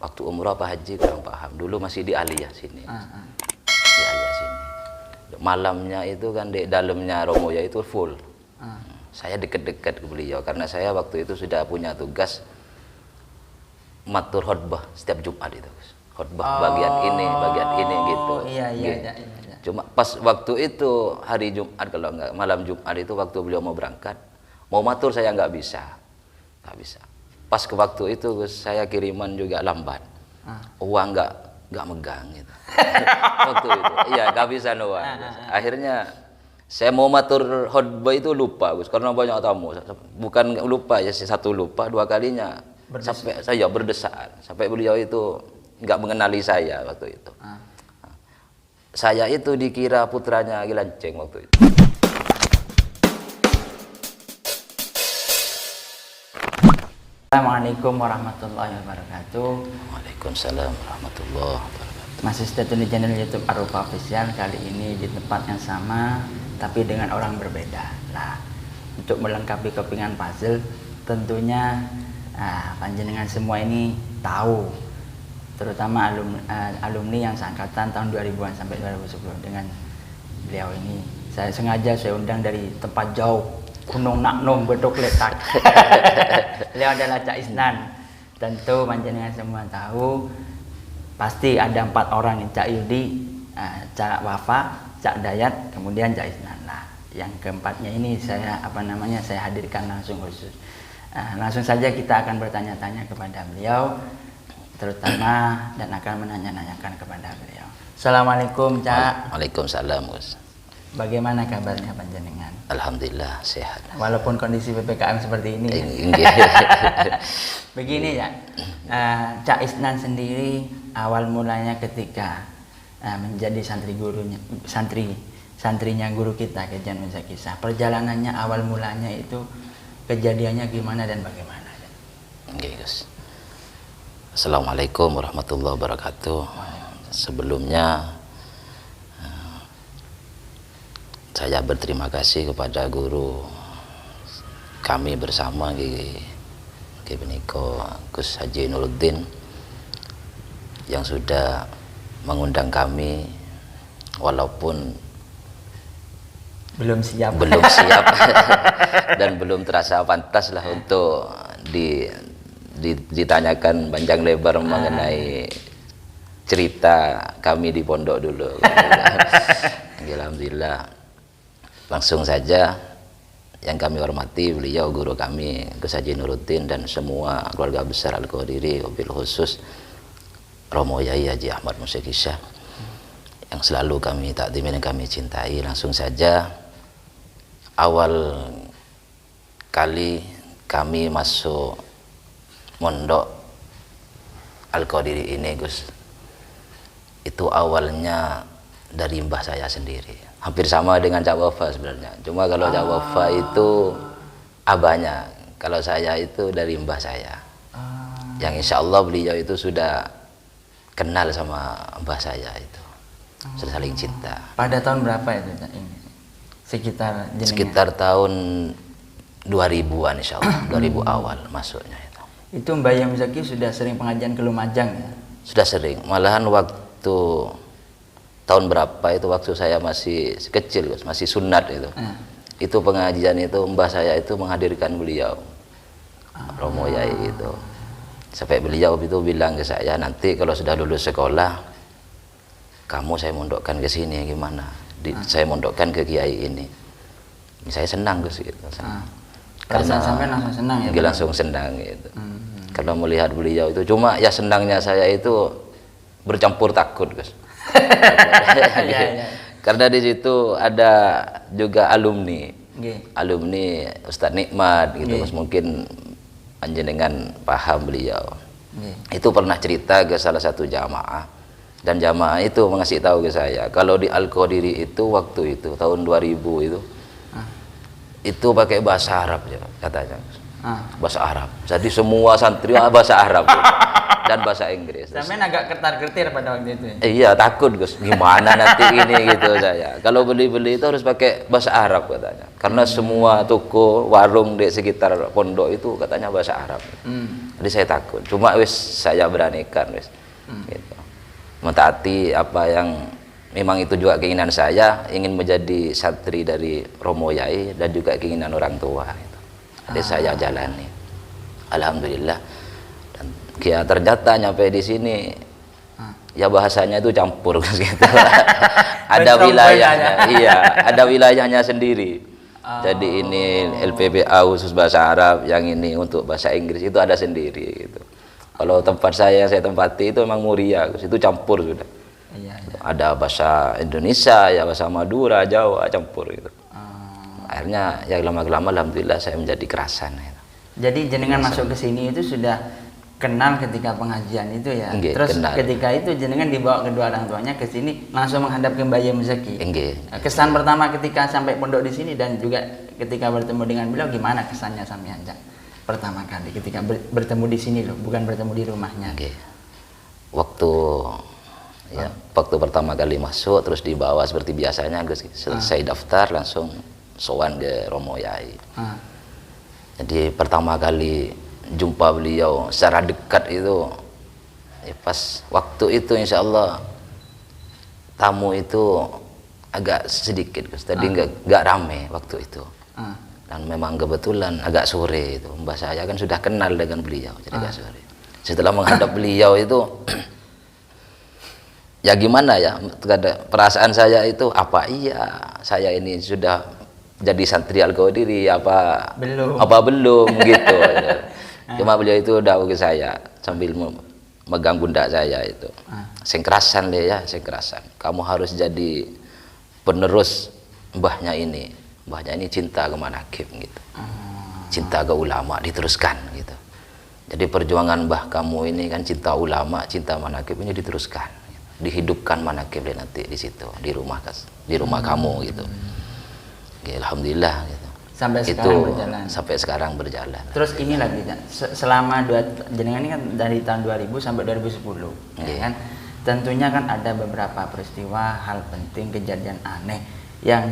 waktu umroh apa haji kurang paham. Dulu masih di Aliyah sini. Di Aliyah sini. Malamnya itu kan di dalamnya Romoya itu full. Saya dekat-dekat ke beliau karena saya waktu itu sudah punya tugas matur khutbah setiap Jumat itu. Khutbah bagian ini gitu. Iya. Cuma pas waktu itu hari Jumat, kalau enggak malam Jumat itu waktu beliau mau berangkat, mau matur saya nggak bisa. Pas ke waktu itu Gus, saya kiriman juga lambat. Uang nggak megang gitu. Waktu itu, iya kehabisan uang. Akhirnya saya mau matur khutbah itu lupa Gus, karena banyak tamu. Bukan lupa ya, satu lupa, dua kalinya sampai saya berdesakan. Sampai beliau itu nggak mengenali saya waktu itu. Saya itu dikira putranya Gilanceng waktu itu. Assalamualaikum warahmatullahi wabarakatuh. Waalaikumsalam warahmatullahi wabarakatuh. Masih stay tune di channel YouTube Arufa Official. Kali ini di tempat yang sama tapi dengan orang berbeda. Nah, untuk melengkapi kepingan puzzle, tentunya panjenengan semua ini tahu, terutama alumni yang seangkatan tahun 2000-an sampai 2010 dengan beliau ini. Saya sengaja undang dari tempat jauh, Gunung Naknong Bedok Letak. Beliau adalah Cak Isnan. Tentu panjenengan semua tahu, pasti ada 4 orang, Cak Yudi, Cak Wafa, Cak Dayat, kemudian Cak Isnan. Nah, yang keempatnya ini saya hadirkan langsung khusus. Langsung saja kita akan bertanya-tanya kepada beliau, terutama dan akan menanya-nanyakan kepada beliau. Assalamualaikum Cak. Waalaikumsalam Gus. Bagaimana kabarnya panjenengan? Alhamdulillah sehat. Walaupun kondisi PPKM seperti ini. Begini ya, Cak Isnan sendiri awal mulanya ketika menjadi santrinya guru kita Kejan Musa Kisah. Perjalanannya awal mulanya itu kejadiannya gimana dan bagaimana? Gus. Assalamualaikum warahmatullahi wabarakatuh. Sebelumnya saya berterima kasih kepada guru kami bersama Beniko Gus Haji Nuruddin yang sudah mengundang kami walaupun belum siap dan belum terasa pantas lah untuk ditanyakan panjang lebar mengenai cerita kami di pondok dulu. Alhamdulillah. Langsung saja yang kami hormati beliau guru kami Gus Haji Nuruddin dan semua keluarga besar Al-Qadiri, wabil khusus Romo Yai Haji Ahmad Musa Kisah yang selalu kami takdimi dan kami cintai. Langsung saja awal kali kami masuk mondok Al-Qadiri ini Gus, itu awalnya dari mbah saya sendiri. Hampir sama dengan Cak Wafa sebenarnya. Cuma kalau Cak Wafa itu abahnya, kalau saya itu dari mbah saya. Yang insya Allah beliau itu sudah kenal sama mbah saya itu. Sudah saling cinta. Pada tahun berapa itu? Sekitar sekitar tahun 2000-an insya Allah. 2000 awal masuknya itu. Itu Mbah Yai Muzaki sudah sering pengajian ke Lumajang ya? Sudah sering. Malahan waktu tahun berapa itu waktu saya masih kecil, masih sunat itu. Itu pengajian itu mbah saya itu menghadirkan beliau. Romo Yai itu. Sampai beliau itu bilang ke saya, nanti kalau sudah lulus sekolah kamu saya mondokkan ke sini gimana? Saya mondokkan ke kiai ini. Saya senang Gus gitu. Karena sampai langsung senang ya. Langsung senang gitu. Kalau melihat beliau itu, cuma ya senangnya saya itu bercampur takut Gus. Karena di situ ada juga alumni Ustadz Nikmat gitu Mas, mungkin panjenengan paham beliau. Itu pernah cerita ke salah satu jamaah, dan jamaah itu mengasih tahu ke saya kalau di Al-Qadiri itu waktu itu tahun 2000 itu pakai bahasa Arab ya katanya. Bahasa Arab. Jadi semua santri bahasa Arab dan bahasa Inggris. Sampean agak ketar-ketir pada waktu itu. Iya, takut Gus. Gimana nanti ini gitu saya. Kalau beli-beli itu harus pakai bahasa Arab katanya. Karena semua toko, warung di sekitar pondok itu katanya bahasa Arab. Jadi saya takut. Cuma saya beranikan gitu. Mentaati apa yang memang itu juga keinginan saya, ingin menjadi santri dari Romo Yai dan juga keinginan orang tua gitu. Jadi saya jalani. Alhamdulillah. Dan ternyata nyampe di sini ya bahasanya itu campur gitu. Ada wilayahnya, iya, ada wilayahnya sendiri. Jadi ini LPBA khusus bahasa Arab, yang ini untuk bahasa Inggris itu ada sendiri gitu. Kalau tempat saya yang saya tempati itu memang Muria, itu campur sudah. Iya. Ada bahasa Indonesia, ya bahasa Madura, Jawa, campur gitu. Akhirnya ya lama-lama alhamdulillah saya menjadi kerasan. Gitu. Jadi jenengan masuk ke sini itu sudah kenal ketika pengajian itu ya. Enggak, terus kenal. ketika itu jenengan dibawa kedua orang tuanya ke sini langsung menghadap ke Mbah Yai Muzaki. Enggak. Kesan pertama ketika sampai pondok di sini dan juga ketika bertemu dengan beliau gimana kesannya sampean pertama kali ketika bertemu di sini loh, bukan bertemu di rumahnya. Enggak. Waktu pertama kali masuk terus dibawa seperti biasanya Gus. Selesai daftar langsung sowan ke Romo Yai. Jadi pertama kali jumpa beliau secara dekat itu pas waktu itu insya Allah tamu itu agak sedikit Gus. Tadi nggak rame waktu itu. Dan memang kebetulan agak sore itu. Mbah saya kan sudah kenal dengan beliau, jadi agak sore. Setelah menghadap beliau itu ya gimana ya, perasaan saya itu apa iya saya ini sudah jadi santri Al-Qadiri apa belum gitu. Cuma beliau itu udah ke saya sambil megang pundak saya itu. Sengkerasan deh ya, sengkerasan. Kamu harus jadi penerus mbahnya ini. Mbahnya ini cinta ke manakib gitu. Cinta ke ulama diteruskan gitu. Jadi perjuangan mbah kamu ini kan cinta ulama, cinta manakib ini diteruskan. Dihidupkan manakib nanti di situ, di rumah kamu gitu. Ya, alhamdulillah gitu. Sampai sekarang berjalan. Sampai sekarang berjalan. Terus ini lagi selama jenengan ini kan dari tahun 2000 sampai 2010 ya kan. Tentunya kan ada beberapa peristiwa, hal penting, kejadian aneh yang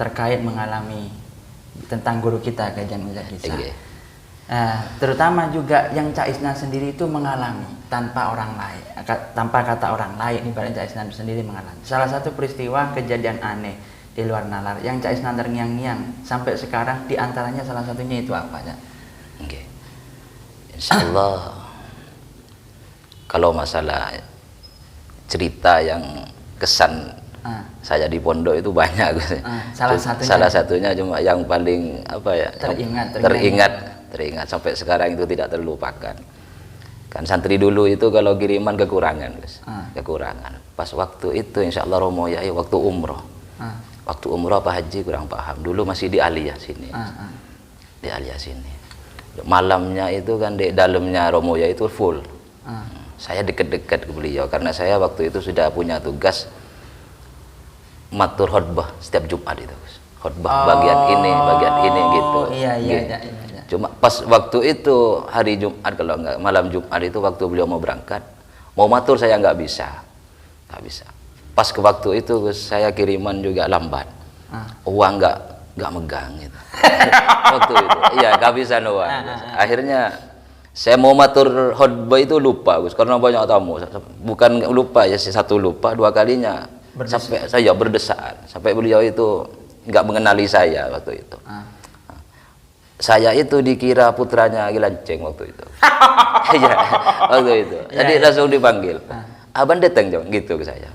terkait mengalami tentang guru kita Kajian Muzaki. Terutama juga yang Cak Isnan sendiri itu mengalami tanpa orang lain, tanpa kata orang lain, ibarat Cak Isnan sendiri mengalami. Salah satu peristiwa kejadian aneh di luar nalar yang Cak Isnan terngiang-ngiang sampai sekarang, diantaranya salah satunya itu apa ya? Insya Allah kalau masalah cerita yang kesan saya di pondok itu banyak. Salah satunya cuma yang paling apa ya, teringat sampai sekarang itu tidak terlupakan. Kan santri dulu itu kalau kiriman kekurangan kekurangan. Pas waktu itu insya Allah Romo Yai waktu umroh. Waktu umroh apa haji kurang paham. Dulu masih di Aliyah sini. Di Aliyah sini. Malamnya itu kan di dalamnya Romo Yai itu full. Saya dekat-dekat ke beliau karena saya waktu itu sudah punya tugas matur khotbah setiap Jumat itu. Khotbah bagian ini gitu. Iya. Cuma pas waktu itu hari Jumat, kalau enggak malam Jumat itu waktu beliau mau berangkat, mau matur saya nggak bisa. Pas ke waktu itu saya kiriman juga lambat. Uang nggak megang gitu. Waktu itu iya kehabisan uang. Akhirnya saya mau matur khotbah itu lupa karena banyak tamu. Bukan lupa ya, satu lupa, dua kalinya sampai saya berdesaan sampai beliau itu nggak mengenali saya waktu itu. Saya itu dikira putranya Gilanceng waktu itu. Iya, waktu itu. Jadi langsung dipanggil. Abang datang gitu ke saya.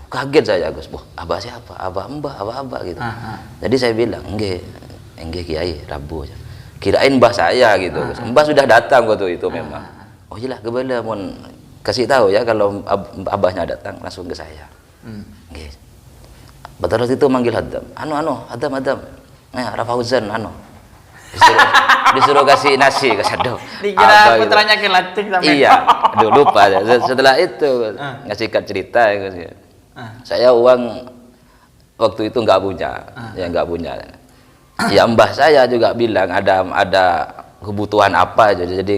Kaget saya Gus, abah siapa? Abah mbah gitu. Jadi saya bilang, enggak Kiai, Rabu. Kirain mbah saya gitu. Mbah sudah datang waktu itu memang. Oh iya lah, kebala mau kasih tahu ya kalau abahnya datang langsung ke saya. Betul itu manggil Adam. Adam. Rafauzan disuruh kasih nasi ke Sado. Dikira putranya Gilanceng sampai. Iya, aduh lupa. Setelah itu ngasih cerita Saya uang waktu itu nggak punya, ya nggak punya. Ya mbah saya juga bilang ada kebutuhan apa aja, jadi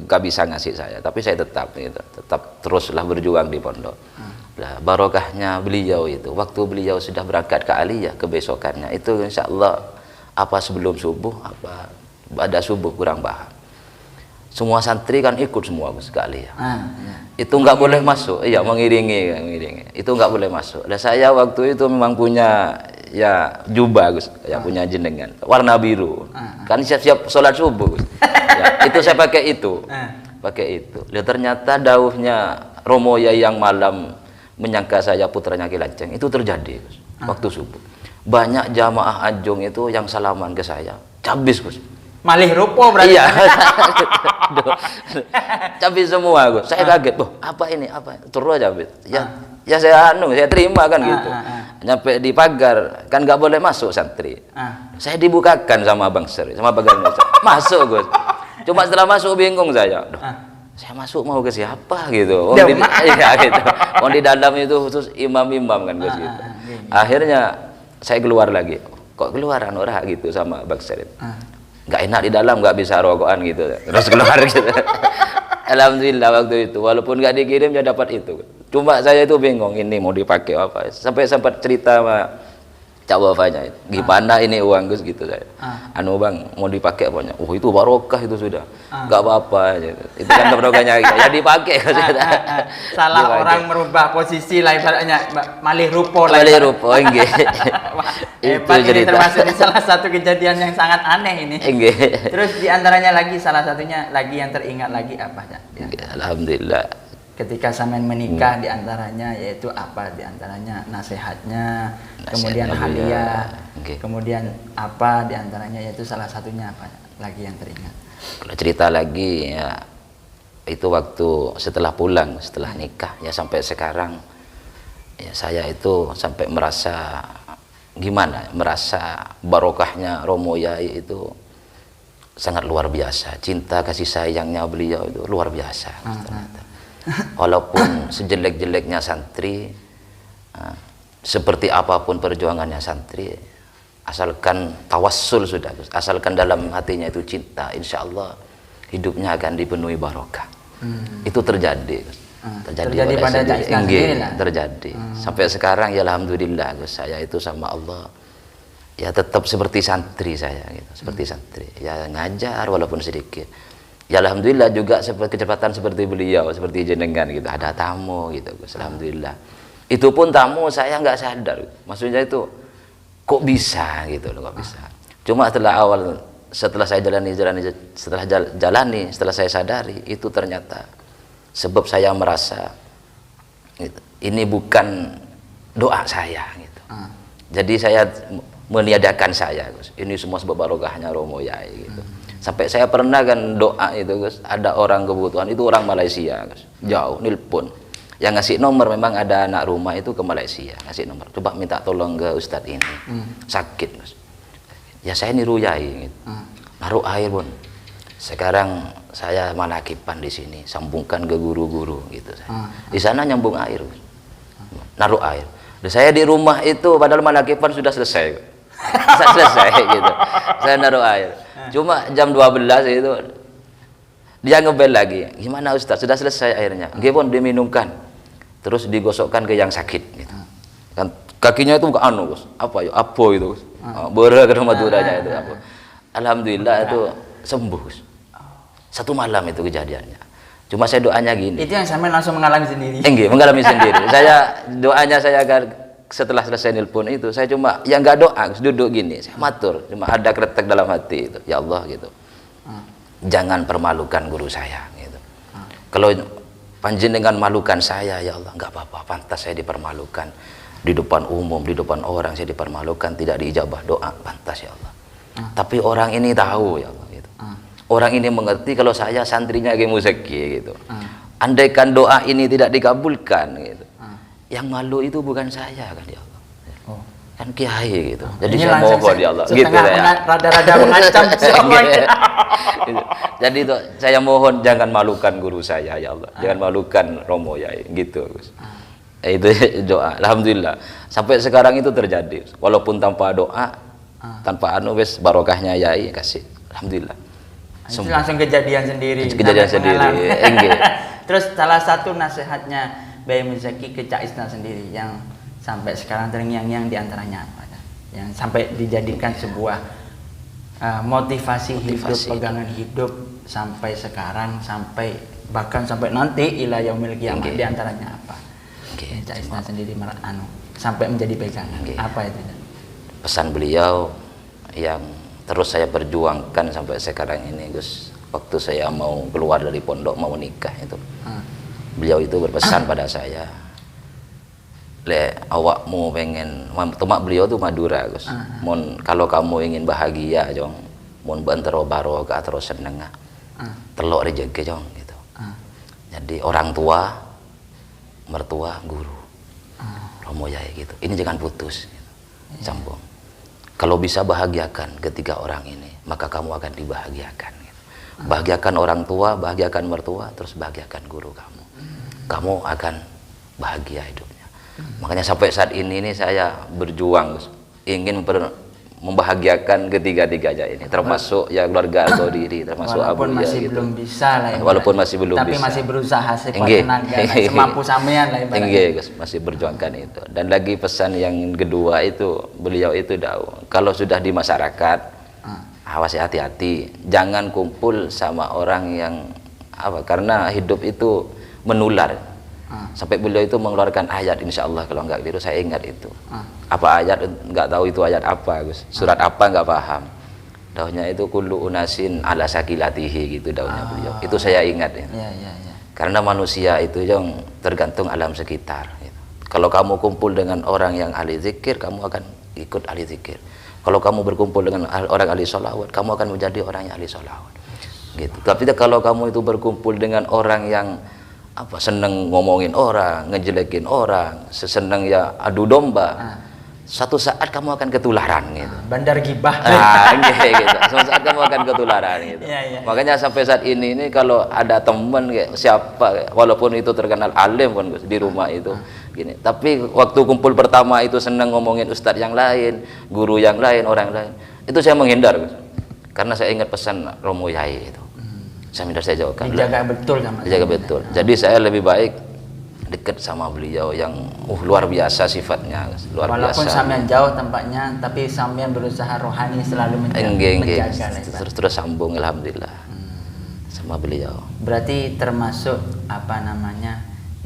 nggak bisa ngasih saya, tapi saya tetap gitu, tetap teruslah berjuang di pondok. Nah, barokahnya beliau itu, waktu beliau sudah berangkat ke Aliyah kebesokannya itu insya Allah apa sebelum subuh apa pada subuh kurang paham, semua santri kan ikut semua Gus ke Aliyah. Ya. Itu nggak boleh masuk, iya mengiringi, itu nggak boleh masuk. Dan saya waktu itu memang punya ya jubah Gus, ya punya jenengan warna biru, kan siap-siap sholat subuh Gus. Ya, itu saya pakai itu, Dan ternyata dauhnya Romo Yai yang malam menyangka saya putranya Ki Lanceng itu terjadi Gus. Waktu subuh banyak jamaah Ajung itu yang salaman ke saya, cabis Gus. Malih rupo berarti. Iya. Cabis semua Gus. Saya kaget, apa ini? Apa? Turun aja cabis. Ya saya terima kan gitu. Nyampe di pagar, kan nggak boleh masuk santri. Saya dibukakan sama Bang Seri, sama pagarnya. Masuk Gus. Cuma setelah masuk bingung saya. Saya masuk mau ke siapa gitu. Iya gitu. Di dalam itu khusus imam-imam kan Gus gitu. Akhirnya saya keluar lagi. Kok keluaran orang gitu sama Bang Seri. Nggak enak di dalam, nggak bisa rokokan gitu, terus keluar gitu. Alhamdulillah waktu itu walaupun nggak dikirim ya dapat itu. Cuma saya itu bingung ini mau dipakai apa, sampai sempat cerita sama Cak Wafanya, gimana ini uang Gus gitu saya. Anu Bang mau dipakai apanya? Itu barokah itu sudah, nggak apa-apa gitu. Itu kan barokahnya ya dipakai. Salah dipakai. Orang merubah posisi lah ibaratnya malih rupo lah. Malih rupo enggak. Itu ini termasuk salah satu kejadian yang sangat aneh ini. Terus diantaranya lagi salah satunya lagi yang teringat lagi apa ya? Alhamdulillah. Ketika sampean menikah diantaranya yaitu apa diantaranya nasihatnya, kemudian hadiah, kemudian apa diantaranya yaitu salah satunya apa lagi yang teringat? Kalau cerita lagi ya itu waktu setelah pulang setelah nikah ya sampai sekarang ya saya itu sampai merasa gimana, merasa barokahnya Romo Yai itu sangat luar biasa, cinta kasih sayangnya beliau itu luar biasa. Walaupun sejelek-jeleknya santri, seperti apapun perjuangannya santri, asalkan tawassul sudah, asalkan dalam hatinya itu cinta, insya Allah hidupnya akan dipenuhi barokah. Itu terjadi pada terjadi. Sampai sekarang ya alhamdulillah Gus, saya itu sama Allah ya tetap seperti santri saya gitu, seperti santri ya ngajar walaupun sedikit. Ya alhamdulillah juga kecepatan seperti beliau, seperti jenengan gitu, ada tamu gitu Gus, alhamdulillah. Itu pun tamu saya nggak sadar, maksudnya itu kok bisa gitu loh, kok bisa. Cuma setelah saya jalani, setelah saya sadari itu ternyata sebab saya merasa gitu, ini bukan doa saya gitu. Jadi saya meniadakan saya Gus, ini semua sebab barokahnya Romo Yai gitu. Sampai saya pernah kan doa itu Gus, ada orang kebutuhan itu orang Malaysia Gus, jauh nelpon. Yang ngasih nomor memang ada anak rumah itu ke Malaysia, ngasih nomor. Coba minta tolong ke Ustadz ini, sakit Gus. Ya saya niru Yai gitu. Naruh air pun. Sekarang saya manakipan di sini, sambungkan ke guru-guru gitu. Di sana nyambung air Gus. Naruh air. Dan saya di rumah itu padahal manakipan sudah selesai. Selesai gitu. Saya naruh air. Cuma jam 12 itu dia ngebel lagi. Gimana Ustaz? Sudah selesai airnya. Gimana diminumkan. Terus digosokkan ke yang sakit gitu. Kan kakinya itu bukan anu Gus. Apa ya? Apo itu Gus. Bera ke Maduranya itu apa. Alhamdulillah itu sembuh Gus. Satu malam itu kejadiannya. Cuma saya doanya gini. Itu yang sampai langsung mengalami sendiri. Enggak, mengalami sendiri. Doanya saya setelah selesai nelpon itu saya cuma yang nggak doa duduk gini saya matur cuma ada kretek dalam hati itu ya Allah gitu jangan permalukan guru saya gitu kalau panjenengan malukan saya ya Allah nggak apa-apa pantas saya dipermalukan di depan umum di depan orang saya dipermalukan tidak diijabah doa pantas ya Allah tapi orang ini tahu ya Allah gitu orang ini mengerti kalau saya santrinya Ki Museki gitu andaikan doa ini tidak dikabulkan gitu yang malu itu bukan saya kan ya Allah kan kiai gitu jadi saya mohon ya Allah gitu saya rada-rada mengancam gitu. Jadi itu saya mohon jangan malukan guru saya ya Allah jangan malukan Romo Yai gitu Gus. Itu doa alhamdulillah sampai sekarang itu terjadi walaupun tanpa doa Tanpa anu wis barokahnya yai kasih. Alhamdulillah. Itu langsung kejadian sendiri. Kejadian sendiri. Terus salah satu nasihatnya Bayi Muzaki ke Cak Isna sendiri yang sampai sekarang terngiang-ngiang diantaranya apa? Yang sampai dijadikan sebuah motivasi hidup, pegangan hidup sampai sekarang, sampai bahkan sampai nanti ila yaumil qiyamah, diantaranya apa? Cak Isna sendiri sampai menjadi pegangan. Apa itu? Pesan beliau yang terus saya perjuangkan sampai sekarang ini, Gus. Waktu saya mau keluar dari pondok, mau nikah itu, beliau itu berpesan pada saya, awakmu pengen, temak beliau tuh Madura, Gus. Kalau kamu ingin bahagia, jong, mon bantero barokah terus seneng, telok rezeki, jong, gitu. Jadi orang tua, mertua, guru, romo yai, gitu. Ini jangan putus, gitu. Sambung. Kalau bisa bahagiakan ketiga orang ini, maka kamu akan dibahagiakan. Gitu. Bahagiakan orang tua, bahagiakan mertua, terus bahagiakan guru kamu. Kamu akan bahagia hidupnya. Makanya sampai saat ini saya berjuang, ingin membahagiakan ketiga-tiganya ini, termasuk ya keluarga Al-Qadiri, termasuk Abu ya, masih gitu. Belum bisa lah. Walaupun masih belum tapi bisa. Tapi masih berusaha sekuat tenaga, semampu sampean lah ibaratnya. Masih berjuangkan itu. Dan lagi pesan yang kedua itu, beliau itu kalau sudah di masyarakat, awas hati-hati, jangan kumpul sama orang yang karena hidup itu menular. Sampai beliau itu mengeluarkan ayat, insya Allah kalau nggak keliru, saya ingat itu. Apa ayat, nggak tahu itu ayat apa, Gus. Surat apa nggak paham. Daunnya itu kullu unasin ala sakilatihi, gitu daunnya beliau. Itu saya ingat ya. Karena manusia itu yang tergantung alam sekitar. Gitu. Kalau kamu kumpul dengan orang yang ahli zikir, kamu akan ikut ahli zikir. Kalau kamu berkumpul dengan orang ahli sholawat, kamu akan menjadi orang yang ahli sholawat. Gitu. Tapi kalau kamu itu berkumpul dengan orang yang seneng ngomongin orang, ngejelekin orang, seseneng ya adu domba, satu saat kamu akan ketularan gitu. Bandar gibah. Gitu. Suatu saat kamu akan ketularan gitu. Makanya sampai saat ini kalau ada teman siapa, walaupun itu terkenal alim pun di rumah itu gini, tapi waktu kumpul pertama itu seneng ngomongin ustadz yang lain, guru yang lain, orang lain, itu saya menghindar, Gus. Karena saya ingat pesan Romo Yai itu. Saya jauhkan. Dijaga betul sama. Dijaga betul. Jadi saya lebih baik dekat sama beliau yang luar biasa sifatnya, luar walaupun biasa. sampean jauh tempatnya, tapi sampean berusaha rohani selalu menjaga. Terus sambung, alhamdulillah, sama beliau. Berarti termasuk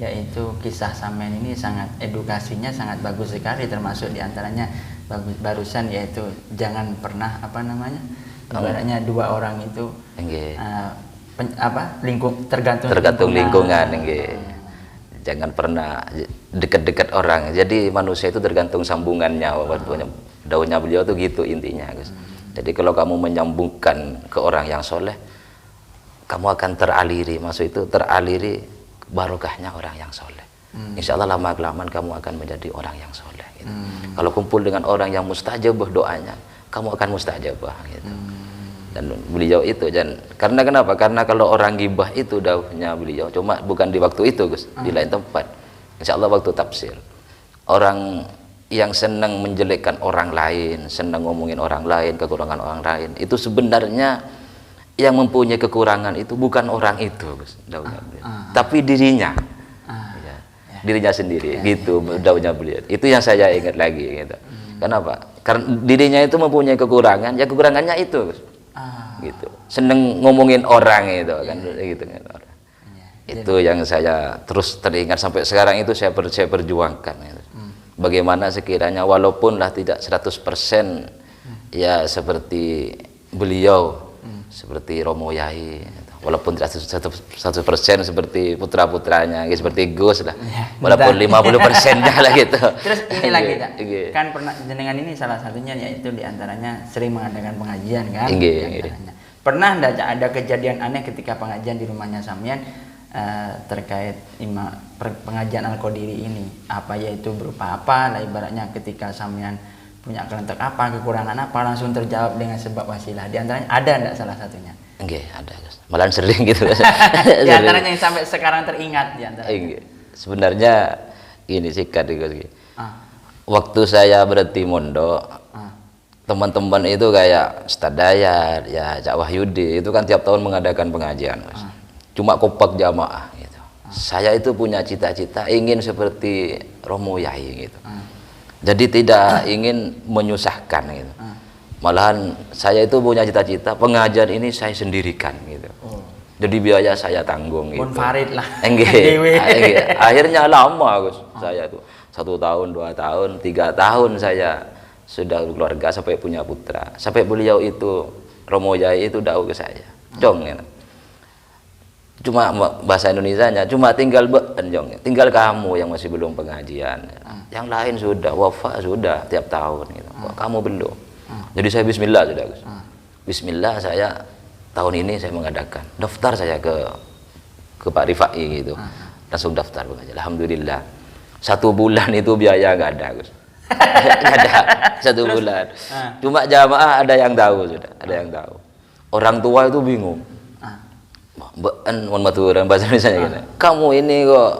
yaitu kisah sampean ini sangat edukasinya sangat bagus sekali, termasuk diantaranya barusan yaitu jangan pernah ibaratnya dua orang itu tergantung lingkungan. Jangan pernah dekat-dekat orang. Jadi manusia itu tergantung sambungannya. Daunnya beliau tuh gitu intinya, Gus. Jadi kalau kamu menyambungkan ke orang yang soleh, kamu akan teraliri. Maksud itu teraliri barokahnya orang yang soleh. Insya Allah lama kelamaan kamu akan menjadi orang yang soleh. Gitu. Kalau kumpul dengan orang yang mustajabah doanya, kamu akan mustajabah. Gitu. Dan beliau itu, karena kenapa? Karena kalau orang gibah itu daunnya beliau, cuma bukan di waktu itu, Gus, di lain tempat. Insya Allah waktu tafsir, orang yang senang menjelekkan orang lain, senang ngomongin orang lain, kekurangan orang lain, itu sebenarnya yang mempunyai kekurangan itu bukan orang itu, Gus, daunnya beliau, tapi dirinya, dirinya sendiri, gitu, daunnya beliau. Itu yang saya ingat lagi, gitu. Kenapa? Karena dirinya itu mempunyai kekurangan, ya kekurangannya itu, Gus. Gitu, seneng ngomongin orang itu kan, gitu kan orang. Itu yang saya terus teringat sampai sekarang itu saya perjuangkan. Gitu. Bagaimana sekiranya walaupun lah tidak 100% ya seperti beliau, seperti Romo Yai, walaupun tidak 100% seperti putra-putranya, seperti Gus lah, walaupun 50%-nya lah gitu. Terus ini lagi kan pernah jenengan ini salah satunya yaitu diantaranya sering mengadakan pengajian kan. Pernah ada kejadian aneh ketika pengajian di rumahnya sampean terkait pengajian Al-Qadiri ini, yaitu berupa lah ibaratnya ketika sampean punya kelentek kekurangan langsung terjawab dengan sebab wasilah. Di antaranya ada enggak salah satunya? Ada, Gus. Malahan sering gitu. Di antaranya yang sampai sekarang teringat di antaranya. Sebenarnya ini sikat, Gus. Waktu saya berhenti mondok, teman-teman itu kayak Ustadz Dayat, ya Cak Wahyudi itu kan tiap tahun mengadakan pengajian, Mas. Cuma kompak jamaah gitu. Saya itu punya cita-cita ingin seperti Romo Yai gitu. Jadi tidak ingin menyusahkan gitu. Malahan saya itu punya cita-cita pengajian ini saya sendirikan gitu. Jadi biaya saya tanggung gitu. Farid lah. Akhirnya lama Gus. Saya tuh 1 tahun, 2 tahun, 3 tahun saya sudah keluarga sampai punya putra. Sampai beliau itu Romo Yai itu dakwah ke saya. Jong gitu. Cuma bahasa Indonesianya cuma tinggal Jong, tinggal kamu yang masih belum pengajian. Yang lain sudah wafa sudah tiap tahun gitu. Kamu belum. Jadi saya bismillah sudah Gus. Bismillah saya tahun ini saya mengadakan. Daftar saya ke Pak Rifai gitu. Langsung daftar pengajian. Alhamdulillah. 1 bulan itu biaya nggak ada Gus. Nggak ada 1 bulan. Cuma jamaah ada yang tahu sudah, ada yang tahu. Orang tua itu bingung. Mohon maturan bahasa Indonesia gitu. Kamu ini kok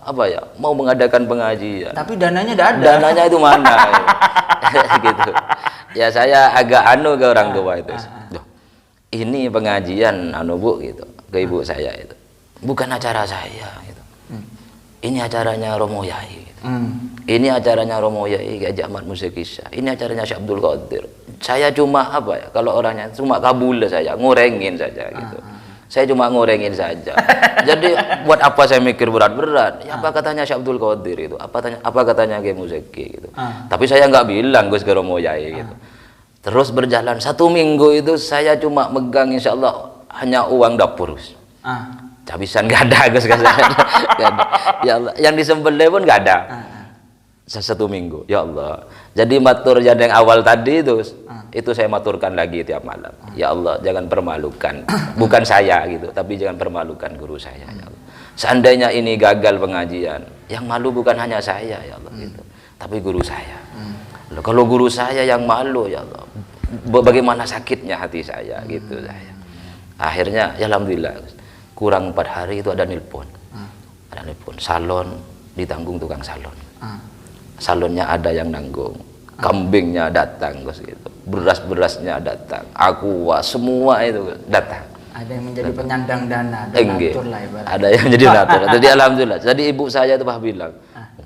apa ya mau mengadakan pengajian? Tapi dananya tidak ada. Dananya itu mana? Gitu. Ya saya agak ke orang tua itu. Duh, ini pengajian Bu gitu ke ibu saya itu. Bukan acara saya gitu. Ini acaranya Romo Yai. Ini acaranya Romo Yai Haji Ahmad Musyikisha. Ini acaranya Syekh Abdul Qadir. Saya cuma apa ya? Kalau orangnya cuma kabul saya, ngorengin saja gitu. Saya cuma ngorengin saja. Jadi buat apa saya mikir berat-berat? Ya apa katanya Syekh Abdul Qadir itu? Apa katanya Kiai Musyiki gitu. Tapi saya nggak bilang Gus ke Romo Yai gitu. Terus berjalan 1 minggu itu saya cuma megang insya Allah hanya uang dapur Gus. Habisan nggak ada Gus, nggak ada. Ya Allah, yang disembelih pun nggak ada. 1 minggu, ya Allah. Jadi matur yang awal tadi itu saya maturkan lagi tiap malam. Ya Allah, jangan permalukan, bukan saya gitu, tapi jangan permalukan guru saya. Ya Allah. Seandainya ini gagal pengajian, yang malu bukan hanya saya ya Allah gitu, tapi guru saya. Loh, kalau guru saya yang malu ya Allah, bagaimana sakitnya hati saya gitu saya. Akhirnya, ya alhamdulillah. Kurang 4 hari itu ada nelpon. Ada nelpon, salon ditanggung tukang salon. Salonnya ada yang nanggung. Kambingnya datang Gus gitu. Beras-berasnya datang. Aqua semua itu datang. Ada yang menjadi penyandang dana, donatur lah ibaratnya. Ada yang jadi donatur. Jadi alhamdulillah. Jadi ibu saya itu bilang,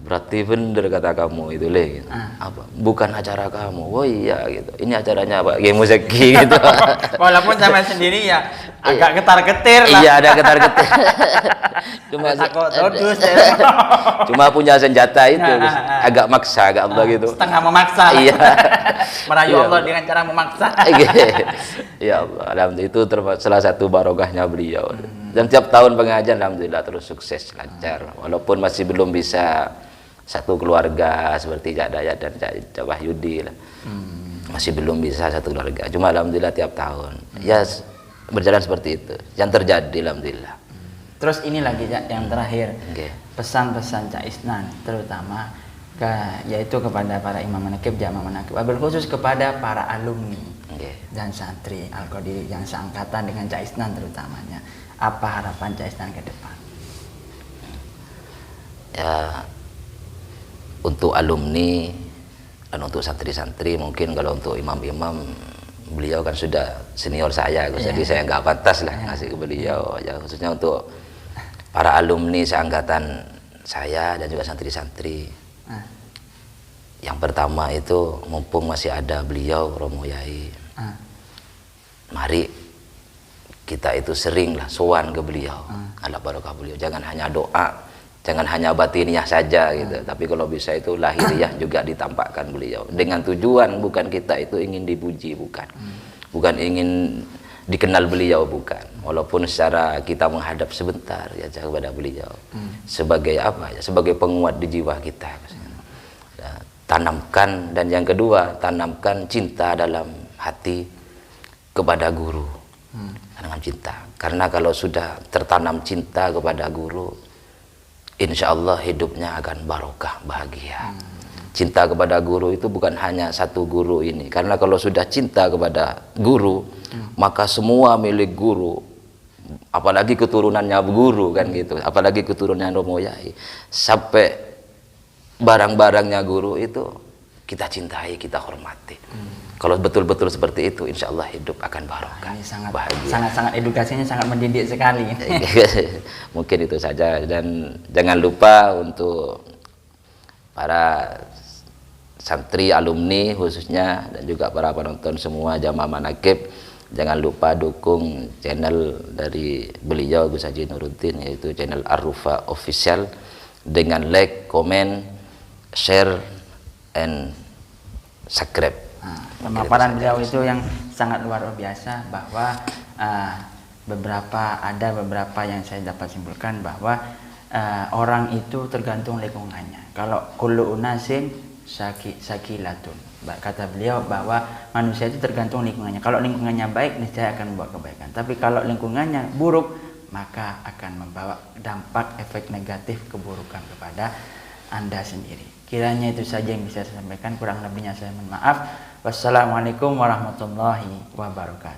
berarti bener kata kamu itu gitu. Apa? Bukan acara kamu. Oh iya gitu. Ini acaranya Pak Kiai Musyiki gitu. Walaupun sama sendiri ya agak getar-getir lah. Iya, ada getar-getir. Cuma punya senjata itu agak maksa, agak Allah gitu. Setengah memaksa. Iya. Merayu Allah dengan cara memaksa. Ya Allah, alhamdulillah itu salah satu barokahnya beliau. Dan tiap tahun pengajian alhamdulillah terus sukses lancar. Walaupun masih belum bisa satu keluarga seperti Cak Dayat dan Cak Wahyudi lah. Masih belum bisa satu keluarga. Cuma alhamdulillah tiap tahun. Ya berjalan seperti itu. Yang terjadi alhamdulillah. Terus ini lagi yang terakhir. Pesan-pesan Cak Isnan terutama yaitu kepada para imam manaqib, jamaah manaqib, wabil khusus kepada para alumni dan santri Al-Qadiri yang seangkatan dengan Cak Isnan terutamanya. Apa harapan Cak Isnan ke depan? Ya, untuk alumni dan untuk santri-santri mungkin kalau untuk imam-imam beliau kan sudah senior saya, jadi saya nggak pantas lah ngasih ke beliau. Ya khususnya untuk para alumni seangkatan saya dan juga santri-santri. Yang pertama itu mumpung masih ada beliau Romo Yai, mari kita itu seringlah sowan ke beliau, ala barokah beliau. Jangan hanya doa, jangan hanya batiniah saja gitu, tapi kalau bisa itu lahiriah juga ditampakkan beliau. Dengan tujuan bukan kita itu ingin dipuji, bukan ingin dikenal beliau, bukan. Walaupun secara kita menghadap sebentar ya kepada beliau, sebagai apa ya, sebagai penguat di jiwa kita. Tanamkan, dan yang kedua tanamkan cinta dalam hati kepada guru. Dengan cinta, karena kalau sudah tertanam cinta kepada guru, insya Allah hidupnya akan barokah, bahagia. Cinta kepada guru itu bukan hanya satu guru ini, karena kalau sudah cinta kepada guru, maka semua milik guru, apalagi keturunannya guru kan gitu, apalagi keturunannya Romo Yai, sampai barang-barangnya guru itu kita cintai, kita hormati. Kalau betul-betul seperti itu, insya Allah hidup akan barokah. Ini sangat bahagia. sangat edukasinya sangat mendidik sekali. Mungkin itu saja, dan jangan lupa untuk para santri, alumni khususnya, dan juga para penonton semua jamaah manakib, jangan lupa dukung channel dari beliau Gus Haji Nuruddin, yaitu channel Ar-Rufa Official, dengan like, comment, share, and subscribe. Pemaparan beliau itu yang sangat luar biasa, bahwa ada beberapa yang saya dapat simpulkan bahwa orang itu tergantung lingkungannya. Kalau kullu unasin sakilatun, kata beliau bahwa manusia itu tergantung lingkungannya. Kalau lingkungannya baik, niscaya akan membawa kebaikan. Tapi kalau lingkungannya buruk, maka akan membawa dampak efek negatif keburukan kepada Anda sendiri. Kiranya itu saja yang bisa saya sampaikan, kurang lebihnya saya mohon maaf. Wassalamualaikum warahmatullahi wabarakatuh.